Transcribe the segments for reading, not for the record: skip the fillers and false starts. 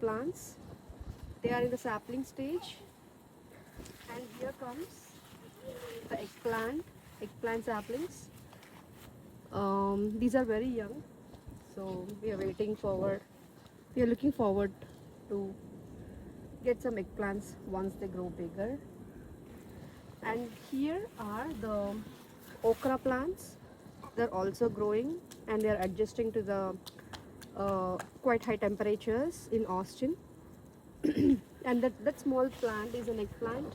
plants. They are in the sapling stage, and here comes the eggplant saplings. These are very young, so we are looking forward to get some eggplants once they grow bigger. And here are the okra plants. They're also growing and they're adjusting to the quite high temperatures in Austin. And that small plant is an eggplant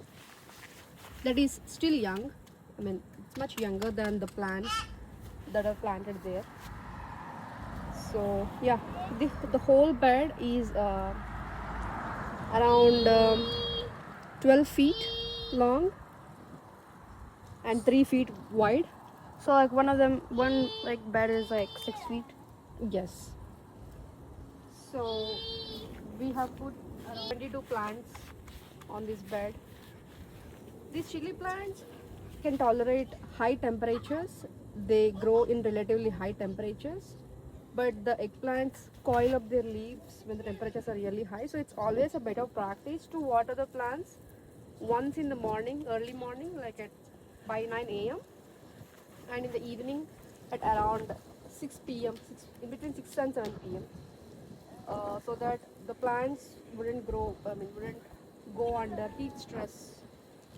that is still young. I mean, it's much younger than the plants that are planted there. So yeah, the whole bed is around 12 feet long and 3 feet wide. So like one like bed is like 6 feet. Yes. So we have put around 22 plants on this bed. These chili plants can tolerate high temperatures. They grow in relatively high temperatures, but the eggplants coil up their leaves when the temperatures are really high. So it's always a better practice to water the plants once in the morning, early morning, like at by 9 a.m. and in the evening at around 6 p.m. In between 6 and 7 p.m. So that the plants wouldn't wouldn't go under heat stress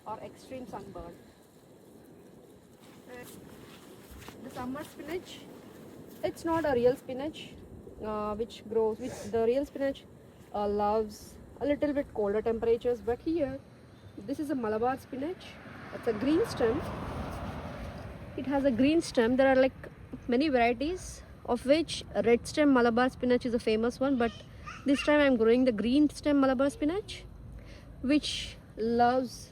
or extreme sunburn. And the summer spinach, it's not a real spinach which the real spinach loves a little bit colder temperatures, but here this is a Malabar spinach. It's a green stem. It has a green stem. There are like many varieties, of which red stem Malabar spinach is a famous one, but this time I'm growing the green stem Malabar spinach, which loves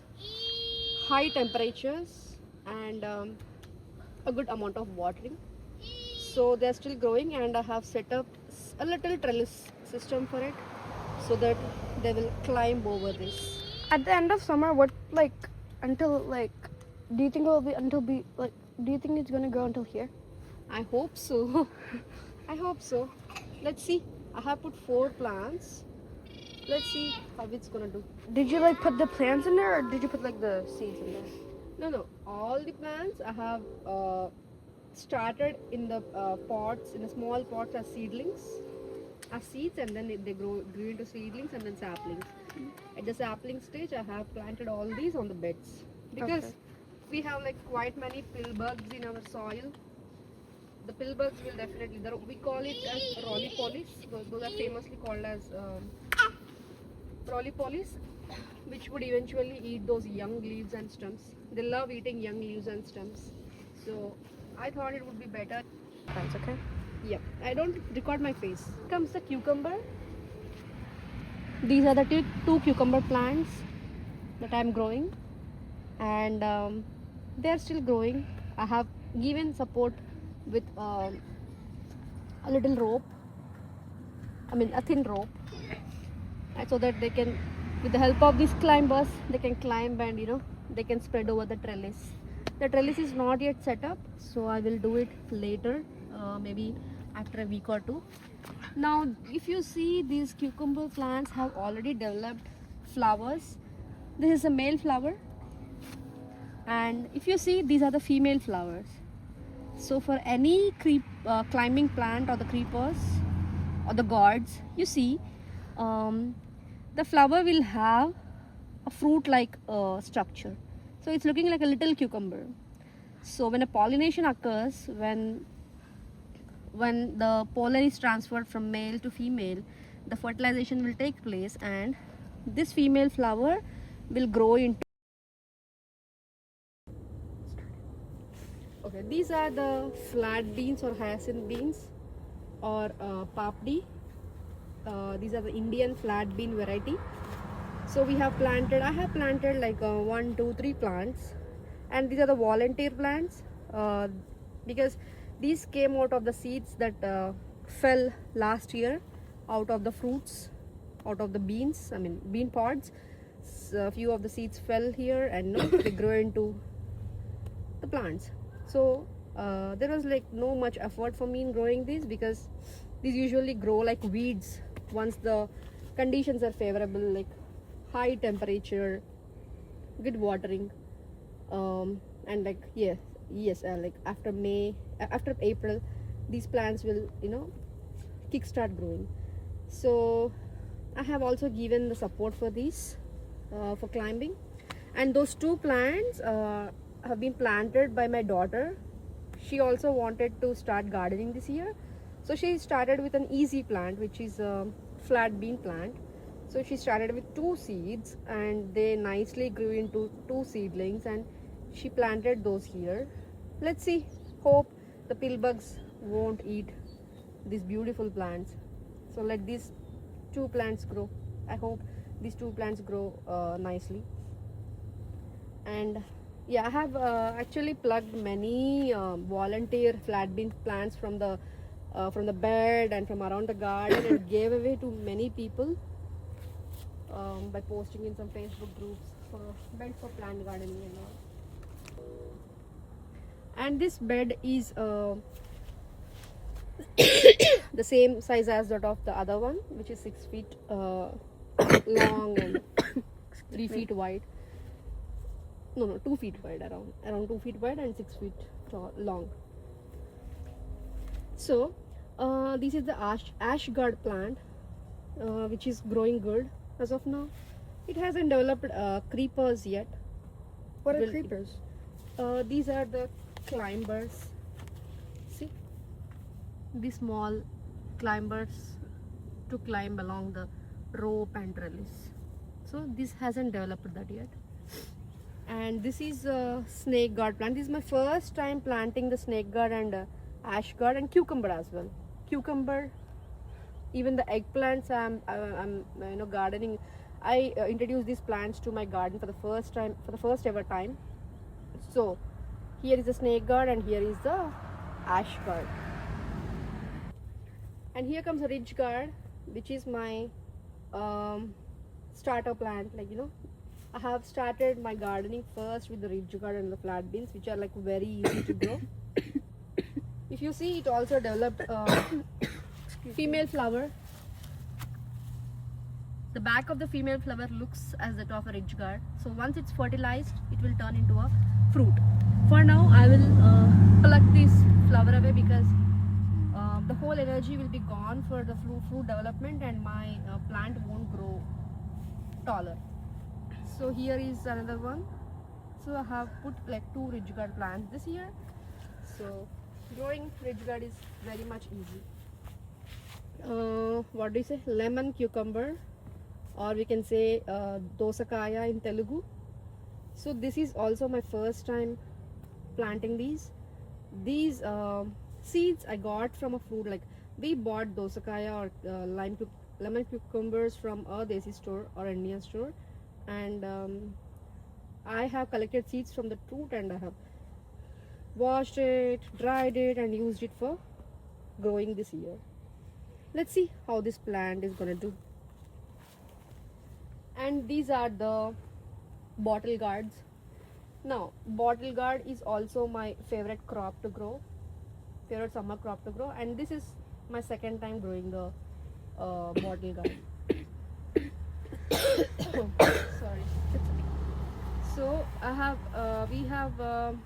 high temperatures and a good amount of watering. So they're still growing, and I have set up a little trellis system for it so that they will climb over this. At the end of summer, what like until like do you think it will be until be like do you think it's gonna grow until here? I hope so. I hope so. Let's see. I have put 4 plants. Let's see how it's gonna do. Did you like put the plants in there or did you put like the seeds in there? No. All the plants I have started in the pots, in the small pots as seedlings, as seeds, and then they grew into seedlings and then saplings. At the sapling stage, I have planted all these on the beds because we have like quite many pill bugs in our soil. The pill bugs will definitely, we call it as rollipolis. Those are famously called as rollipolis, which would eventually eat those young leaves and stems. They love eating young leaves and stems. So I thought it would be better. Plants, okay. Yep, I don't record my face. Comes the cucumber. These are the two cucumber plants that I'm growing, and they're still growing. I have given support with a little rope. I mean a thin rope, so that they can, with the help of these climbers, they can climb and they can spread over the trellis. The trellis is not yet set up, so I will do it later, maybe after a week or two. Now, if you see, these cucumber plants have already developed flowers. This is a male flower, and if you see, these are the female flowers. So for any climbing plant or the creepers or the gourds, you see, the flower will have a fruit-like structure. So it's looking like a little cucumber. So when a pollination occurs, when the pollen is transferred from male to female, the fertilization will take place, and this female flower will grow into. Okay, these are the flat beans or hyacinth beans or papdi. These are the Indian flat bean variety. So I have planted like 1, 2, 3 plants, and these are the volunteer plants because these came out of the seeds that fell last year out of the fruits, out of the beans, I mean bean pods. So a few of the seeds fell here and they grew into the plants. So there was like no much effort for me in growing these, because these usually grow like weeds once the conditions are favorable, like high temperature, good watering, and like yes, like after after April, these plants will kickstart growing. So I have also given the support for these for climbing, and those two plants have been planted by my daughter. She also wanted to start gardening this year, so she started with an easy plant, which is a flat bean plant. So she started with 2 seeds, and they nicely grew into 2 seedlings, and she planted those here. Let's see, hope the pill bugs won't eat these beautiful plants. So let these 2 plants grow. I hope these 2 plants grow nicely. And yeah, I have actually plugged many volunteer flat bean plants from the bed and from around the garden and gave away to many people by posting in some Facebook groups for bed for plant gardening and all. And this bed is the same size as that of the other one, which is 6 feet long and 3 feet wide. No, 2 feet wide, around 2 feet wide and 6 feet long. So this is the ash guard plant, which is growing good as of now. It hasn't developed creepers yet. What are creepers? These are the climbers. See, these small climbers to climb along the rope and trellis. So this hasn't developed that yet. And this is a snake guard plant. This is my first time planting the snake guard and ash guard and cucumber as well. Cucumber, even the eggplants I'm gardening. I introduced these plants to my garden for the first ever time. So here is the snake guard and here is the ash guard. And here comes a ridge guard, which is my starter plant. I have started my gardening first with the ridge guard and the flat beans, which are like very easy to grow. If you see, it also developed female flower. The back of the female flower looks as that of a ridge guard. So once it's fertilized, it will turn into a fruit. For now, I will pluck this flower away because the whole energy will be gone for the fruit development, and my plant won't grow taller. So here is another one. So I have put like 2 ridge guard plants this year. So growing ridge guard is very much easy. What do you say? Lemon cucumber, or we can say dosakaya in Telugu. So this is also my first time planting these. These seeds I got from a fruit. Like we bought dosakaya or lemon cucumbers from a desi store or Indian store, and I have collected seeds from the fruit, and I have washed it, dried it, and used it for growing this year. Let's see how this plant is gonna do. And these are the bottle guards. Now, bottle guard is also my favorite crop to grow, favorite summer crop to grow, and this is my second time growing the bottle guard. Sorry. So we have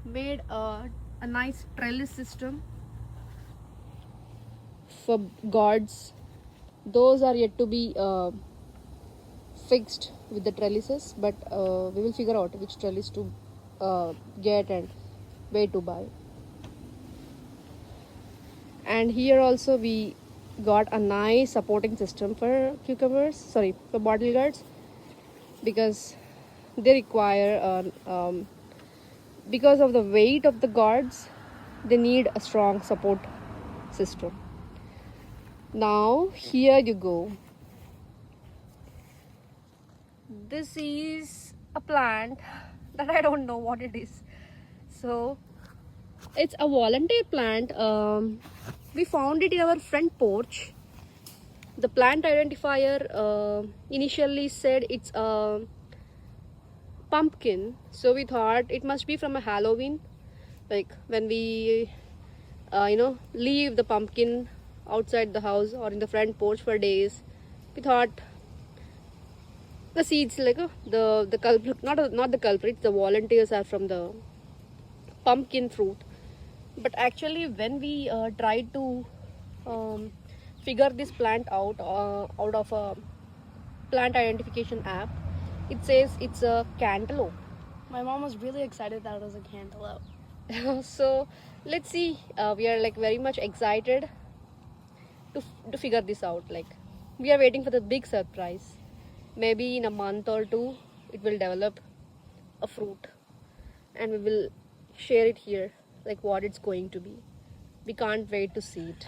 made a nice trellis system for gourds. Those are yet to be fixed with the trellises, but we will figure out which trellis to get and where to buy. And here also we got a nice supporting system for for bottle gourds, because they require because of the weight of the gourds, they need a strong support system. Now here you go. This is a plant that I don't know what it is. So it's a volunteer plant. We found it in our front porch. The plant identifier initially said it's a pumpkin, so we thought it must be from a Halloween, like when we leave the pumpkin outside the house or in the front porch for days, we thought the seeds, like the culprit, not the culprits, the volunteers are from the pumpkin fruit. But actually, when we tried to um, figure this plant out of a plant identification app, it says it's a cantaloupe. My mom was really excited that it was a cantaloupe. So let's see. We are like very much excited to figure this out. Like, we are waiting for the big surprise. Maybe in a month or two, it will develop a fruit, and we will share it here, like what it's going to be. We can't wait to see it.